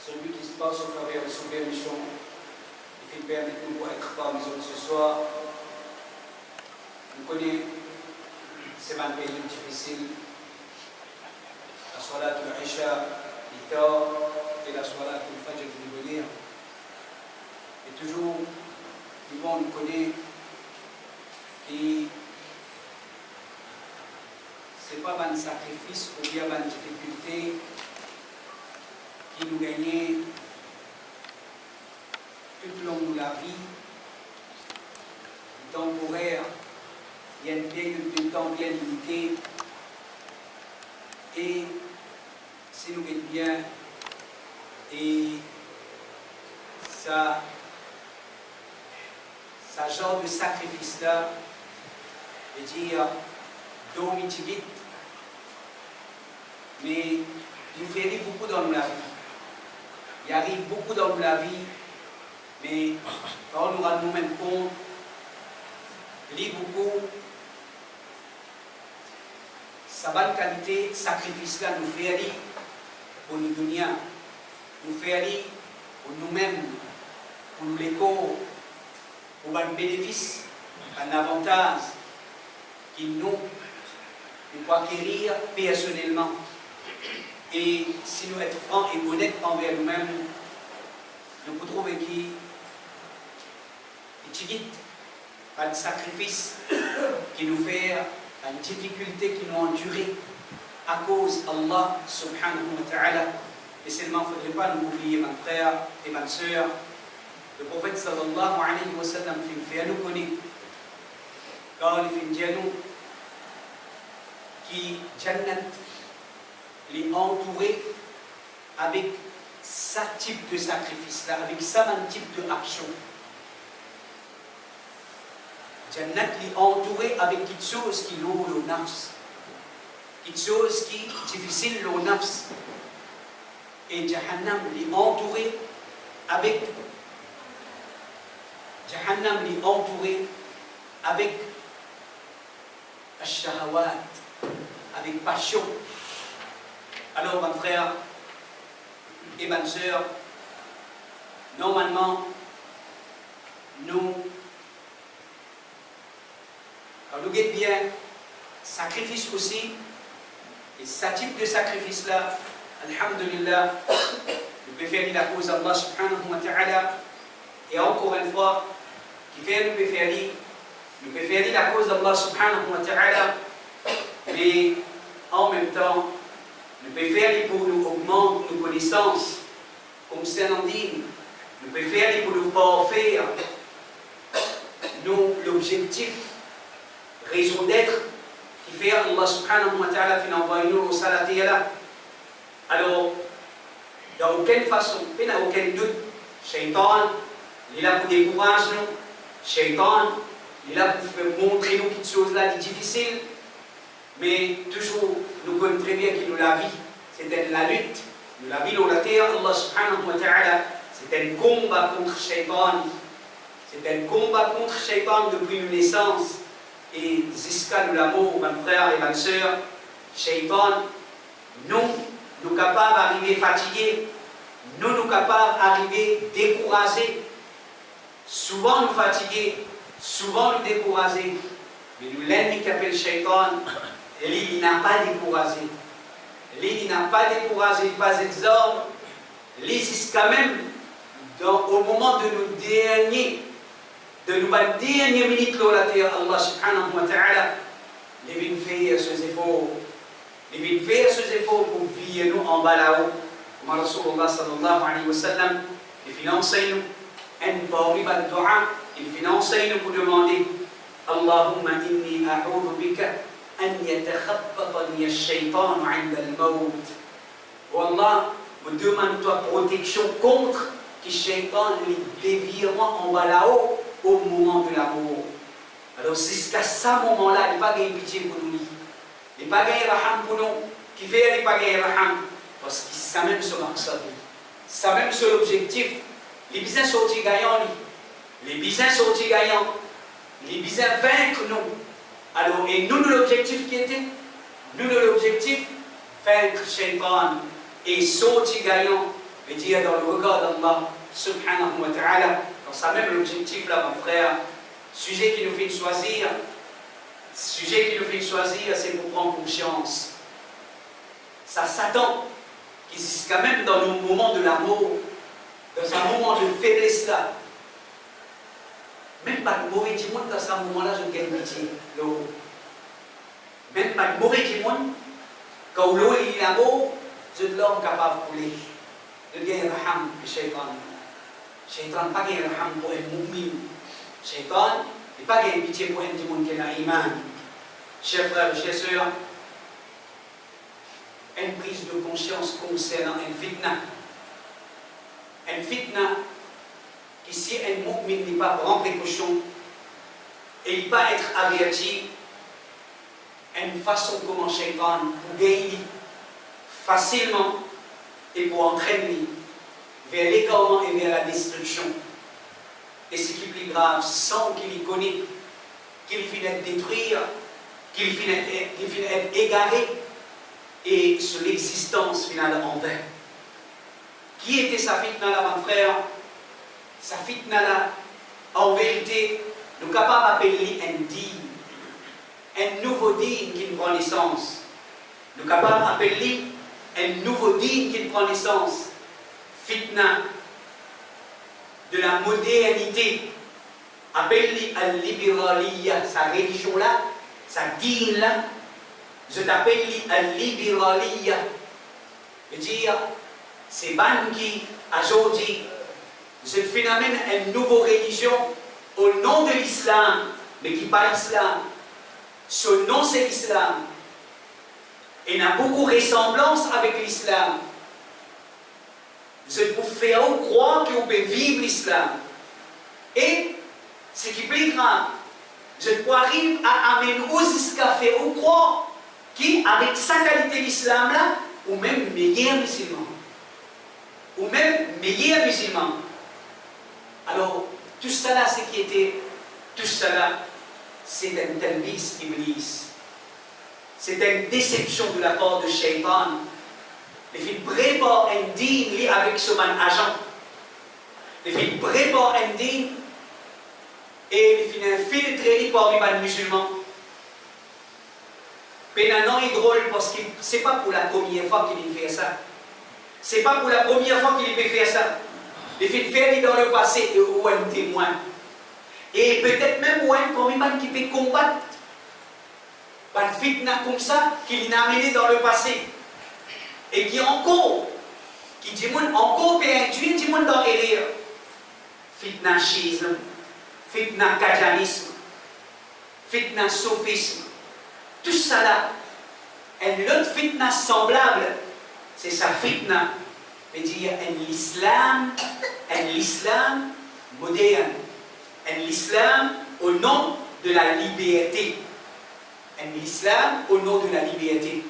celui qui se passe au travers de son permission, et qui permet de nous être parmi nous ce soir. Nous connaissons ces périodes difficiles, la Salat al-Isha, l'Itar et la Salat al-Fajr de venir. Et toujours, nous connaissons que ce n'est pas un sacrifice ou bien une difficulté qui nous gagne tout le long de la vie, temporaire. Il y a une période de temps bien limitée et si nous gagnons bien et ça genre de sacrifice là veut dire domitigite, mais il fait beaucoup dans la vie. Il arrive beaucoup dans la vie, mais quand on aura nous-mêmes compte, lit beaucoup, sa bonne qualité, sacrifice là, nous fait aller pour nous donner, nous fait aller pour nous-mêmes, pour nous les corps, pour un bénéfice, un avantage qui nous peut acquérir personnellement. Et si nous sommes francs et honnêtes envers nous-mêmes, nous pouvons trouver qu'il y a un sacrifice qui nous fait une difficulté qui nous endure à cause d'Allah subhanahu wa ta'ala. Et seulement, il ne faudrait pas nous oublier, mes frères et mes sœurs. Le prophète sallallahu alayhi wa sallam fait nous connaître, car il fait nous qui Jannat les entouré avec ce type de sacrifice-là, avec ça même type d'action. Jannat les entouré avec quelque chose qui lourd le nafs, quelque chose qui est difficile le nafs. Et Jahannam les entouré avec al-shahawat, avec passion. Alors, mes frères et mes sœurs, normalement, nous guettons bien, sacrifice aussi, et ce type de sacrifice-là, alhamdulillah, nous préférons la cause d'Allah subhanahu wa ta'ala, et encore une fois, qui fait nous préférons la cause d'Allah subhanahu wa ta'ala, mais en même temps, nous préférons pour nous augmenter nos connaissances, comme Saint-Landine, nous préférons pour nous parfaire l'objectif, raison d'être, qui fait Allah subhanahu wa ta'ala fait envoyer nous au salatiyala. Alors, dans aucune façon, il n'y a aucun doute, Shaitan, il est là pour décourager nous, Shaitan, il est là pour montrer nous quelque chose là de difficile. Mais toujours, nous connaissons très bien que nous la vie, c'était la lutte. Nous la vie dans la terre, Allah subhanahu wa ta'ala, c'était un combat contre Shaitan. C'était un combat contre Shaitan depuis nos naissances. Et jusqu'à nous l'amour, mes frères et mes sœurs, Shaitan, nous capables d'arriver fatigués, nous capables d'arriver découragés. Souvent nous fatigués, souvent nous découragés. Mais nous, l'ennemi qui appelle Shaitan, lui, il n'a pas découragé. Lui, il n'a pas découragé, il pas exorbe. Lui, jusqu'à même, au moment de nos dernières minutes de la terre, Allah subhanahu wa ta'ala, il vient faire ses efforts. Il vient faire ses efforts pour vivre nous en bas là-haut. Comme Rasulullah sallallahu alayhi wa sallam, il finance nous, un parmi les doigts, il finance nous pour demander Allahumma inni a'udhu bika أن يتخبطني الشيطان عند الموت. Wallah, me demande-toi protection contre que Shaitan lui dévie en bas là-haut au moment de la mort. Alors, jusqu'à ce moment-là, il n'y a pas de pitié pour nous. Il n'y a pas de raham pour nous. Qui fait, il n'y a pas de raham. Parce qu'il sait même ce maqsad. Il sait même ce objectif. Les bisins sont gagnants. Les bisins sont gagnants. Les bisins vaincre nous. Alors, et nous, l'objectif qui était, nous, l'objectif, vaincre Shaitan et sortir gagnant. et dire dans le regard d'Allah subhanahu wa ta'ala, dans sa même l'objectif là mon frère, sujet qui nous fait choisir, c'est pour prendre conscience. Ça Satan, qui jusqu'à même dans nos moments de l'amour, dans un moment de faiblesse là, même pas de mauvais du monde dans ce moment-là, je gagne pitié. Même pas de mauvais du monde, quand l'eau est l'amour, je suis l'homme capable de couler. Je gagne raham le shaitan. Shaitan n'a pas gagné raham pour un mu'min. Shaitan n'a pas gagné pitié pour un du monde qui a iman. Chers frères, chers sœurs, une prise de conscience concernant un fitna. Un fitna qui, si un mu'min n'est pas prendre précaution et il pas être averti, une façon comment Shaitan pour gagner facilement et pour entraîner vers l'égarement et vers la destruction. Et ce qui est plus grave, sans qu'il y connaisse, qu'il finisse détruire, qu'il finisse être égaré et sur l'existence finale en vain. Qui était sa fitna là, mon frère? Sa fitna là, en vérité, nous sommes capables d'appeler un digne, un nouveau digne qui prend naissance. Nous sommes capables d'appeler un nouveau digne qui prend naissance. Fitna de la modernité, appelle-le al-libéraliya, sa religion là, sa digne là, je t'appelle al-libéraliya. C'est-à-dire, c'est ban qui, aujourd'hui, je phénomène une nouvelle religion au nom de l'islam, mais qui pas l'islam. Ce nom c'est l'islam. Et il a beaucoup de ressemblance avec l'islam. Je peux faire croire que vous pouvez vivre l'islam. Et ce qui est plus grave, je peux arriver à amener jusqu'à faire croire qu'avec sa qualité l'islam là, ou même meilleur musulman. Ou même meilleur musulman. Alors, tout cela, c'est qui était, tout cela, c'est un talbis iblis. C'est une déception de la part de Shaitan. Les filles préparent un digne avec ce man agent. Les filles préparent un digne et les filles infiltrées parmi les musulmans. Pénanant est drôle parce que ce n'est pas pour la première fois qu'il fait ça. Ce n'est pas pour la première fois qu'il peut faire ça. Les filles fait dans le passé et ou un témoin. Et peut-être même ou un commis qui peut combattre. Une fitna comme ça qu'il a amené dans le passé. Et qui encore, qui dit encore peut induire du monde dans l'erreur. Fitna schisme, fitna kajanisme, fitna sophisme. Tout ça là, une autre fitna semblable, c'est sa fitna, veut dire un l'islam moderne, un l'islam au nom de la liberté, un l'islam au nom de la liberté.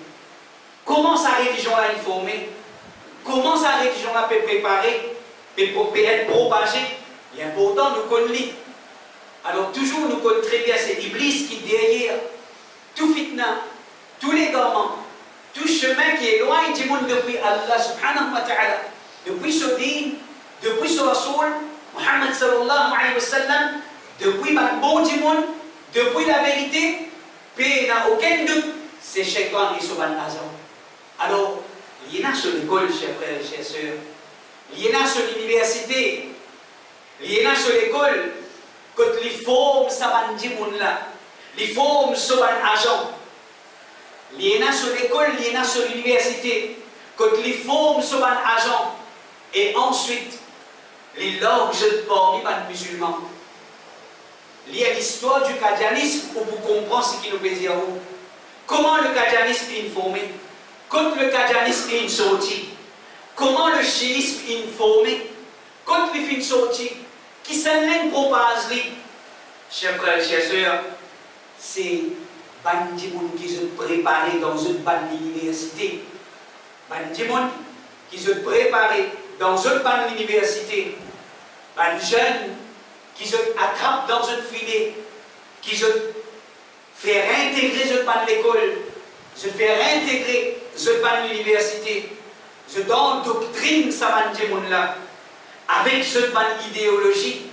Comment sa religion a informé? Comment sa religion a peut préparer et peut être propagée? L'important nous connaît. Alors toujours nous connaissons très bien c'est Iblis qui derrière tout fitna, tous les garments, tout chemin qui éloigne du monde depuis Allah subhanahu wa ta'ala, depuis ce din, depuis ce Rasoul, Muhammad sallallahu alayhi wa sallam, depuis le bon du monde, depuis la vérité, puis il n'y a aucun doute, c'est Shaitan et son azam. Alors, il y en a sur l'école, chers frères et chers sœurs, il y en a sur l'université, il y en a sur l'école, quand les formes, ça va dire là. Les formes sont un agent. Il y en a sur l'école, il y en a sur l'université. Quand les formes sont un agent. Et ensuite, les langues parmi les musulmans. Il y a l'histoire du qadianisme où vous comprenez ce qui nous veut dire. Comment le qadianisme est informé? Quand le qadianisme est sorti? Comment le chiisme est informé? Quand les fins sortis? Qui s'en propage? Chers frères et chers sœurs, c'est Bandimoun qui se préparait dans une bonne université. Bandimoun qui se préparait dans une bonne université. Un jeune qui se attrape dans un filet, qui se fait réintégrer une bonne école, se fait réintégrer une bonne université, je donne doctrine, ça va dire là, avec cette bonne idéologie,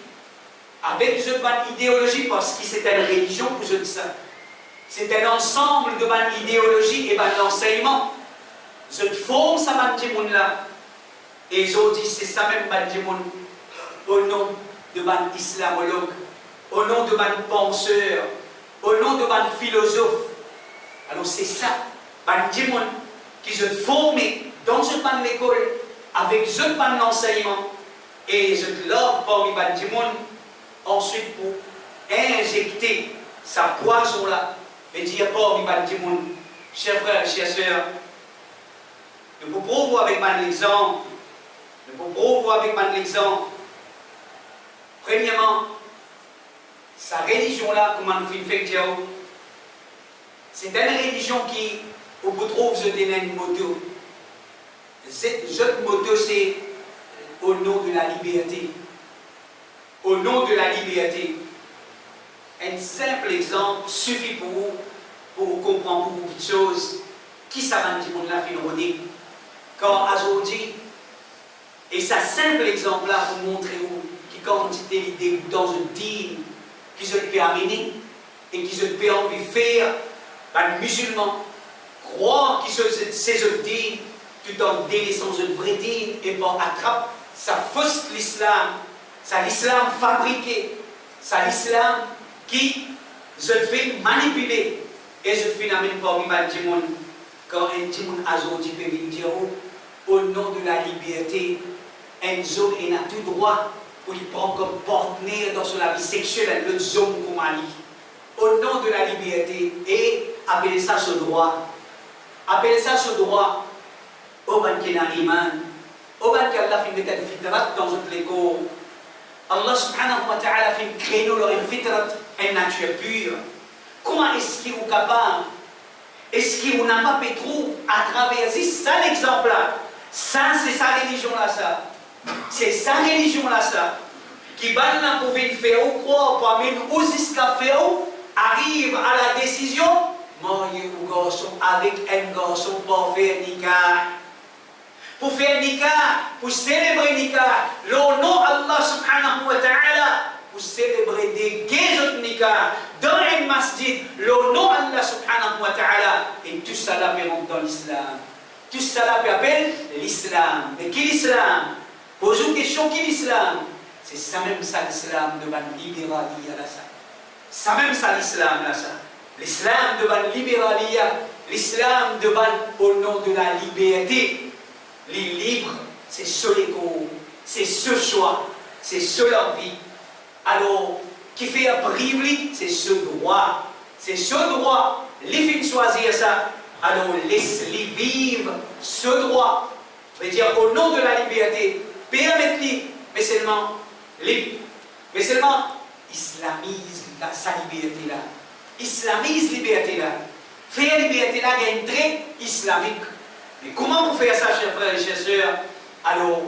parce que c'est une religion pour je dis ça. C'est un ensemble de bonnes idéologies et d'enseignements. Je forme ça va dire là. Et ils ont dit, c'est ça même va dire au nom de ban islamologue, au nom de ban penseur, au nom de ban philosophe. Alors c'est ça, ban dire qui se formé dans ce ban l'école, avec ce ban enseignement, et je l'ordre parmi ban dire ensuite pour injecter sa poison là, et dire parmi ban dire chers frères et chers sœurs, nous vous prouvons avec ban l'exemple. Premièrement, sa religion là, comme on fait dire, c'est une religion qui, au bout trouve, je donne une moto. Cette moto, c'est au nom de la liberté. Au nom de la liberté. Un simple exemple suffit pour vous comprendre beaucoup de choses. Qui ça va dire qu'on l'a fait rodé? Quand aujourd'hui, et ça simple exemple là pour montrer où qui quantité l'idée dans une dîme qui se peut amener et qui se peut envie faire les musulmans croient que c'est une dîme tout en délaissant une vraie dîme et pas attrape ça fausse l'islam, ça l'islam fabriqué, ça l'islam qui se fait manipuler et se fait n'amène pas mal de monde quand un timon aujourd'hui peut dire au nom de la liberté. Un homme a tout droit pour lui prendre comme partenaire dans la vie sexuelle, le homme comme Ali. Au nom de la liberté, et appelez ça ce droit. Appelez ça ce droit. Au ban qui n'a iman. Au ban qui Allah fait mettre une fitrat dans notre légo. Allah subhanahu wa ta'ala fait créer une fitrat, une nature pure. Comment est-ce qu'il est capable? Est-ce qu'il n'a pas pu trouver à travers ça l'exemple là? Ça, c'est sa religion là, ça. C'est sa religion là, ça. Qui banna pouvait faire ou croire, parmi nous, aux esclaves, arrive à la décision, marier un garçon avec un garçon pour faire nikah. Pour faire nikah, pour célébrer nikah, le nom Allah subhanahu wa ta'ala, pour célébrer des guézes de nikah, dans un masjid, le nom Allah subhanahu wa ta'ala, et tout ça là rentre dans l'islam. Tout ça là appelle l'islam. Mais qui l'islam? Pose une question, qui l'islam? C'est ça même ça l'islam de la libéralité là ça. Ça même ça l'islam là ça. L'islam de la libéralité, l'islam de au nom de la liberté. Les libres, c'est ce l'égo, c'est ce choix, c'est ce l'envie. Alors, qui fait priver, c'est ce droit. C'est ce droit. Les filles choisir ça. Alors, laisse-les vivre ce droit. Je veux dire, au nom de la liberté, permettez-les, mais seulement islamise sa liberté là. Islamise liberté là. Faire liberté là, il y a un trait islamique. Mais comment vous faire ça, chers frères et chers sœurs? Alors,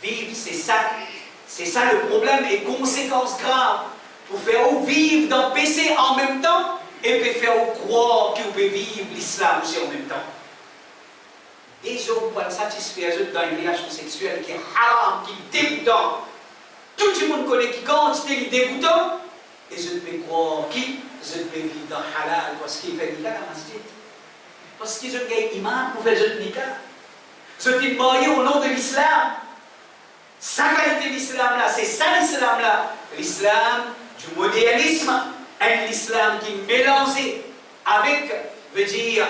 vivre, c'est ça le problème et conséquences graves. Pour faire vivre dans le péché en même temps et puis faire croire que vous pouvez vivre l'islam aussi en même temps. Des hommes pour satisfaire dans une relation sexuelle qui est haram, qui est dégoûtant. Tout le monde connaît qui quantité est dégoûtant. Et je peux croire qui? Je peux vivre dans halal parce qu'il fait nikah dans la masjid. Parce qu'ils ont un imam pour faire le nikah. Ce qui est marié au nom de l'islam. Sa qualité d'islam là, c'est ça l'islam là. L'islam du modernisme. Un islam qui est mélangé avec, veut dire,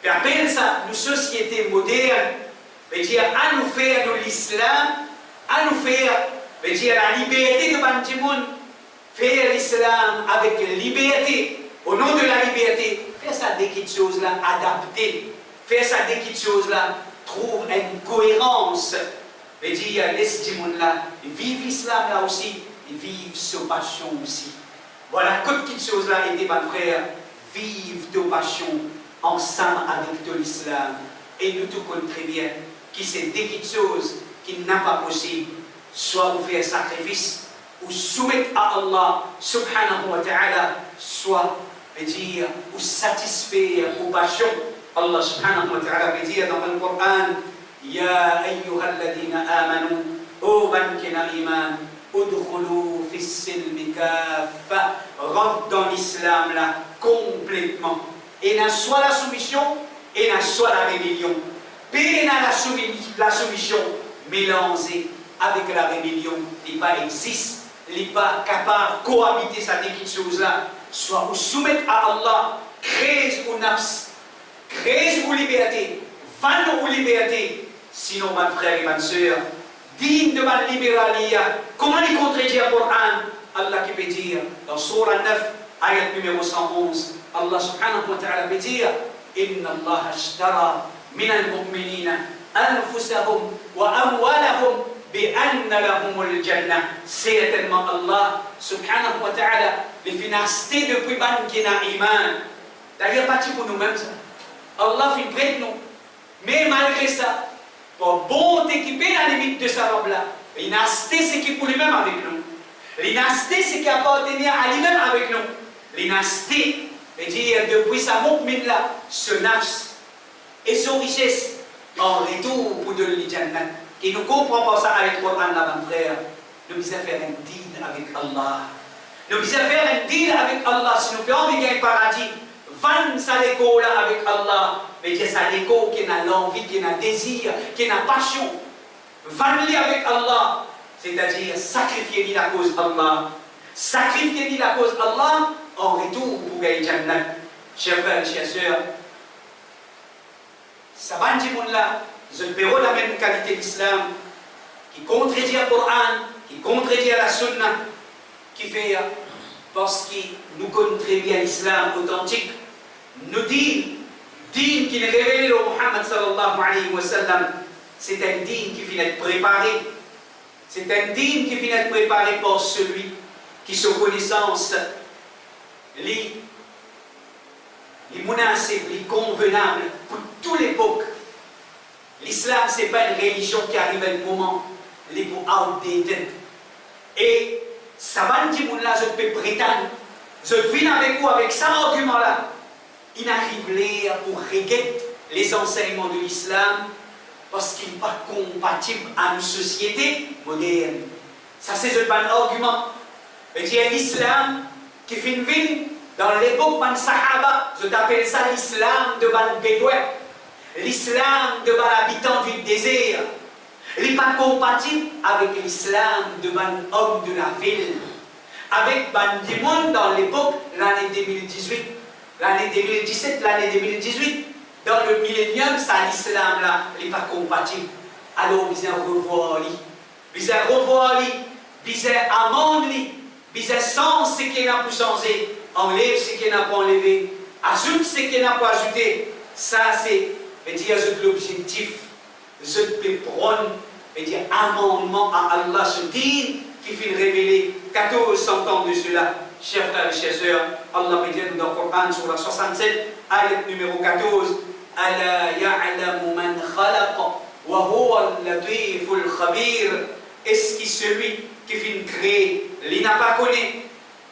on appelle ça une société moderne, veut dire à nous faire de l'islam, à nous faire, veut dire la liberté de Bantimoun, faire l'islam avec liberté, au nom de la liberté, faire ça des petites choses là, adapter, faire ça des petites choses là, trouve une cohérence, veut dire laisse Timoun là, vive l'islam là aussi, et vive sa passion aussi. Voilà, que petites choses là, et mes frères, vive de passion ensemble avec de l'islam. Et nous tout connaissons très bien que c'est des petites choses qui n'est pas possible, soit vous faire sacrifice, ou soumettre à Allah subhanahu wa ta'ala, soit veut dire, ou satisfaire aux passions. Allah subhanahu wa ta'ala veut dire dans le Coran, Ya ayyuhalladhina amanu, ô ban kena iman, udkhulu fis silmi kaffa, rentre dans l'islam là complètement. Et n'a soit la soumission, et n'a soit la rébellion. Et n'a la soumission mélangée avec la rébellion, il pas existe, il pas capable de cohabiter cette chose là. Soit vous soumettre à Allah, créez ou nafs, créez ou liberté, vendre ou liberté. Sinon, mes frères et mes sœurs, digne de ma libéralité, comment il contredit le Coran? Allah qui peut dire dans Surah 9, ayat numéro 111, Allah subhanahu wa ta'ala peut dire Inna Allah ashtara min al-mu'minina anfusahum wa amwalahum bi'anna lahumul jannah. Certainement Allah subhanahu wa ta'ala les financé depuis ban qui n'a iman. D'ailleurs, pas pour nous-mêmes ça. Allah fait près de nous. Mais malgré ça, pour bon équiper la limite de sa robe-là, l'inasté c'est qui pour lui-même avec nous. L'inasté c'est qui appartenait à lui-même avec nous. L'inasté veut dire depuis sa mu'min là, ce nafs et son richesse en retour pour de l'Jannah. Et nous comprenons pas ça avec le Coran là, mon frère. Nous devons faire un deal avec Allah. Nous devons faire un deal avec Allah. Si nous pouvons gagner le paradis, vendre sa l'écho là avec Allah. Mais c'est sa l'écho qui a l'envie, qui a le désir, qui a la passion. Vendre-le avec Allah. C'est-à-dire sacrifier la cause Allah. Sacrifier la cause Allah en retour pour gagner Jannah. Chers frères et chers sœurs, ça va dire là, je verrai la même qualité d'islam qui contredit le Coran, qui contredit la Sunna, qui fait parce que nous connaissons très bien l'islam authentique, nous dit qu'il révèle le Muhammad sallallahu alayhi wa sallam, c'est un digne qui vient d'être préparé. C'est un digne qui vient d'être préparé par celui qui se connaissance les munasib, les convenables pour toute l'époque. L'islam, ce n'est pas une religion qui arrive à un moment, les pour outdated. Et ça va dire, là, je peux prétendre, je viens avec vous avec cet argument-là. Il arrive là pour regretter les enseignements de l'islam parce qu'il n'est pas compatible à une société moderne. Ça, c'est un bon argument. Il y a l'islam qui fait une ville dans l'époque de Sahaba, je t'appelle ça l'islam de ban bédouin, l'islam de ban habitant du désert. Il n'est pas compatible avec l'islam de ban homme de la ville. Avec ban du monde dans l'époque, l'année 2018, l'année 2017, l'année 2018, dans le millénium, ça l'islam là, il n'est pas compatible. Alors, vous allez revoir lui, vous allez revoir lui, vous allez amende lui, vous allez sens ce qu'il n'a pas changé, enlève ce qu'il n'a pas enlevé, ajoute ce qu'il n'a pas ajouté. Ça, c'est, dire, l'objectif, je peux prendre, dire, amendement à Allah, ce dit qui fait révéler 1400 ans de cela. Chers frères et chers sœurs, Allah peut dire dans le Coran sur la 67, ayat numéro 14, Ala ya'lamu man khalaq wa huwa al-latiful khabir. Est-ce que celui qui fait créer, il n'a pas connu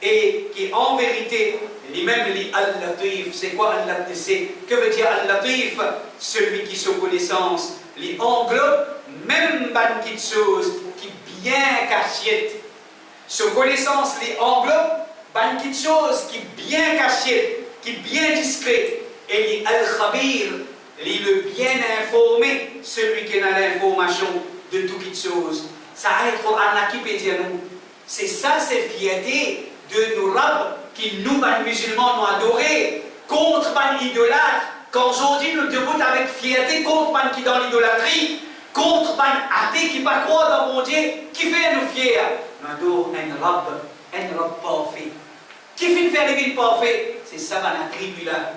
et qui en vérité, lui-même li al-latif, c'est quoi al-latif? Que veut dire al-latif? Celui qui se connaissance, il englobe même ban petite chose qui bien cachée. Se connaissance, il englobe ban petite chose qui bien cachée, qui bien discret. Et al-khabir, il le bien informé, celui qui a l'information de toute chose. Ça a été un qui peut dire nous. C'est ça, c'est fierté de nos rabbes qui nous, les musulmans, nous adorés contre les idolâtres. Quand aujourd'hui nous debout avec fierté contre les qui dans l'idolâtrie, contre les athées qui ne pas croire dans mon Dieu, qui fait nous fiers. Nous adorons un rabb parfait. Qui fait faire les villes parfaites? C'est ça, la tribu là.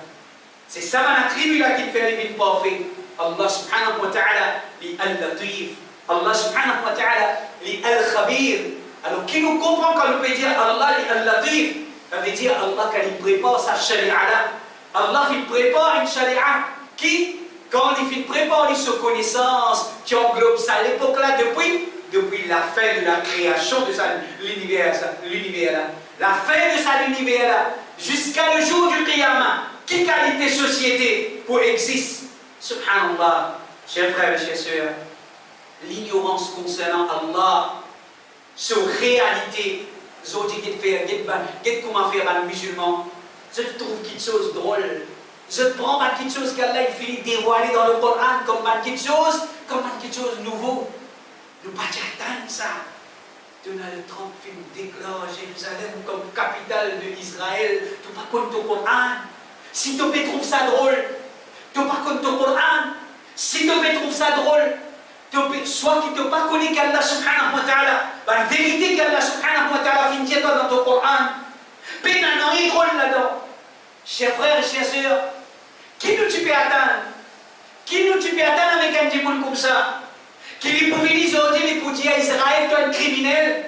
C'est ça, la tribu là qui fait les villes parfaites. Allah subhanahu wa ta'ala, li al-latif. Allah subhanahu wa ta'ala, li al-khabir. Alors, qui nous comprend quand nous peut dire Allah li al-latif? Ça veut dire Allah quand il prépare sa sharia là. Allah il prépare une sharia qui, quand il prépare sa connaissance, qui englobe ça à l'époque là depuis la fin de la création de l'univers là. La fin de l'univers là, jusqu'à le jour du Qiyamah. Quelle qualité société pour exister? Subhanallah. Chers frères et chers sœurs, l'ignorance concernant Allah, sur réalité, comment faire un musulman, je trouve quelque chose de drôle. Je prends quelque chose qu'Allah finit de dévoiler dans le Coran comme quelque chose nouveau. Nous ne pas attendre ça. Donald Trump déclare Jérusalem comme capitale de Israël. Tu ne pas contre ton Coran. Si tu trouves ça drôle, tu ne pas contre ton Coran. Si tu trouves ça drôle, soit que tu ne pas connais qu'Allah subhanahu wa ta'ala, la vérité qu'Allah subhanahu wa ta'ala finit dire dans ton Coran. Mais il y a un drôle là-dedans. Chers frères et chers sœurs, qui nous tu peux attendre? Qui nous tu peux attendre avec un démon comme ça? Qui lui pouvait dire aujourd'hui, pour dire à Israël, tu es un criminel.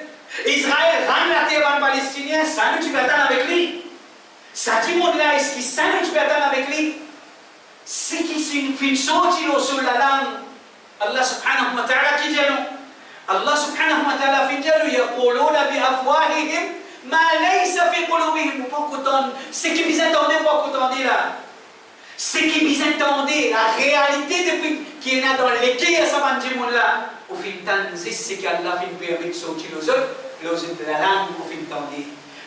Israël rend la terre aux Palestiniens, ça nous tu peux attendre avec lui. Ça dit monde là, est-ce que ça nous tu peux attendre avec lui? C'est qui fait sortir sur la langue. Allah subhanahu wa ta'ala qui dit non. Allah subhanahu wa ta'ala fait dire yaquluna bi afwahihim ma laysa fi qulubihim. Pas qu'autant, c'est qui vous attendez, pas qu'autant là. C'est qui vous attendez, la réalité depuis qui est là dans l'équilibre à ce moment-là. Au fin de temps, c'est ce qu'Allah fait permettre de sortir les autres de la langue au fin de temps.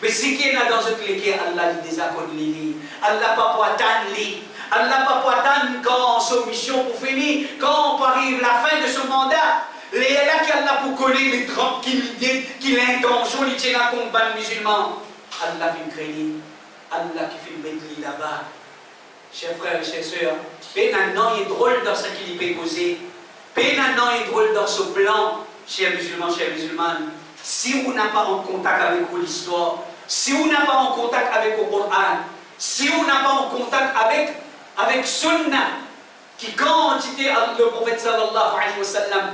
Mais ce qui est là dans cette l'équilibre, Allah dit des accords de l'île. Allah pas pour attendre l'île. Allah pas pour attendre quand son mission pour finir, quand on arrive la fin de son mandat. Les là qu'Allah pour connaître les tranquillités, qu'il a intention de tirer un combat musulman. Allah fait créer. Allah qui fait mettre l'île là-bas. Chers frères et chers sœurs, Pénanan est drôle dans ce qu'il peut causer. Pénanan est drôle dans ce plan, chers musulmans, chères musulmanes. Si on n'a pas en contact avec l'histoire, si on n'a pas en contact avec le Coran, si on n'a pas en contact avec Sunnah, qui quand était le prophète sallallahu alayhi wa sallam,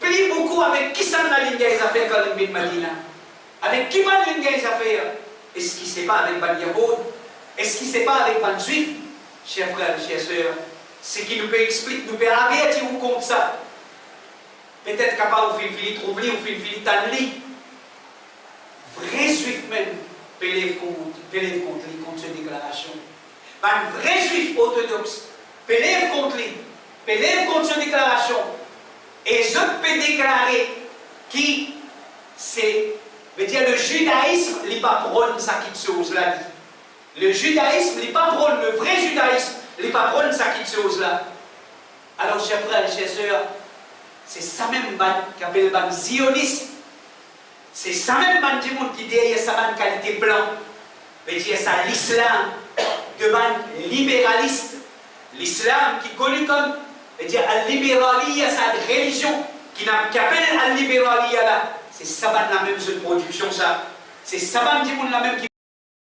plie beaucoup avec qui s'en a l'ingé affaires quand il vient de Madina. Avec qui m'a l'ingé affaires? Est-ce qu'il ne sait pas avec Ban Yahoud? Est-ce qu'il ne sait pas avec Ban Juif? Chers frères, chers sœurs, ce qui nous peut expliquer, nous peut avertir ou contre ça. Peut-être capable de faire trouver ou faire tanli. Vrai juif même, peut lever contre cette déclaration. Un vrai juif orthodoxe, peut lever contre lui, peut lever contre cette déclaration. Et je peux déclarer qui c'est, veut dire le judaïsme, il n'est pas prône ça qui chose là. Le judaïsme, il n'est pas prône, le vrai judaïsme, il n'est pas prône ça qui chose là. Alors, chers frères et chers sœurs, c'est ça même qui appelle le zionisme. C'est ça même qui dit qu'il y a sa qualité blanc. Mais il y a ça l'islam de libéraliste. L'islam qui est connu comme, al libérali, sa religion qui appelle al libérali là. C'est ça la même production ça. C'est ça la même qui